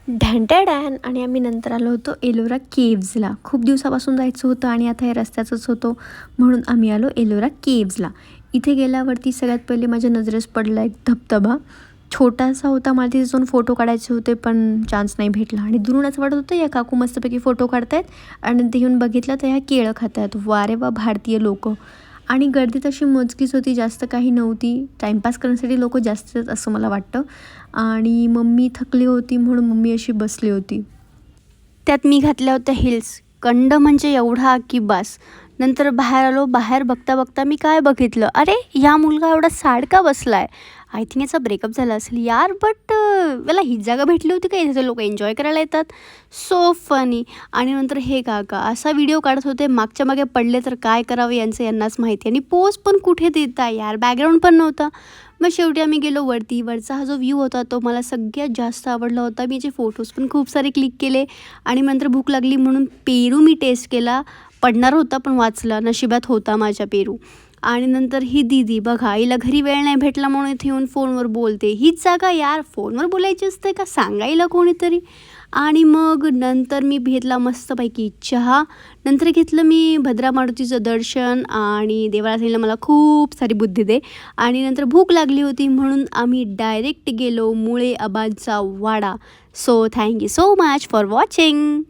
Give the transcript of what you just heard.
ढॅन आणि आम्ही नंतर आलो होतो एलोरा केव्जला. खूप दिवसापासून जायचं होतं आणि आता हे रस्त्याचंच होतं म्हणून आम्ही आलो एलोरा केव्जला. इथे गेल्यावरती सगळ्यात पहिले माझ्या नजरेस पडला एक धबधबा. छोटासा होता, मला तिथे जाऊन फोटो काढायचे होते पण चान्स नाही भेटला आणि दुरून असं वाटत होतं या काकू मस्तपैकी फोटो काढतायत आणि ते येऊन बघितलं तर ह्या केळं खात आहेत. वारे वा भारतीय लोक. आणि गर्दी तशी मोजकीच होती, जास्त काही नव्हती. टाईमपास करण्यासाठी लोक जास्त आहेत असं मला वाटतं. आणि मम्मी थकली होती म्हणून मम्मी अशी बसली होती. त्यात मी घातल्या होत्या हिल्स. कंड म्हणजे एवढा की बास. नंतर बाहेर आलो. बाहेर बघता बघता मी काय बघितलं, अरे ह्या मुलगा एवढा सॅड का बसला आहे. आय थिंक याचा ब्रेकअप झाला असेल यार. बट मला हीच जागा भेटली होती का इथे लोक एन्जॉय करायला येतात. So funny. आणि नंतर हे काका असा व्हिडिओ काढत होते, मागच्या मागे पडले तर काय करावं यांचं यांनाच माहिती. आणि पोज पण कुठे देता यार, बॅकग्राऊंड पण नव्हता. मग शेवटी आम्ही गेलो वरती. वरचा हा जो व्ह्यू होता तो मला सगळ्यात जास्त आवडला होता. मी जे फोटोज पण खूप सारे क्लिक केले. आणि नंतर भूक लागली म्हणून पेरू मी टेस्ट केला. पडणार होता पण वाचला, नशिबात होता माझ्या पेरू. आणि नंतर ही दीदी बघा, हिला घरी वेळ नाही भेटला म्हणून इथे येऊन फोनवर बोलते. हीच जागा यार, फोनवर बोलायची असते का, सांगायला कोणीतरी. आणि मग नंतर मी घेतला मस्तपैकी चहा. नंतर घेतलं मी भद्रा मारुतीचं दर्शन आणि देवाला सांगितलं मला खूप सारी बुद्धी दे. आणि नंतर भूक लागली होती म्हणून आम्ही डायरेक्ट गेलो मुळे आबांचा वाडा. So thank you so much for watching.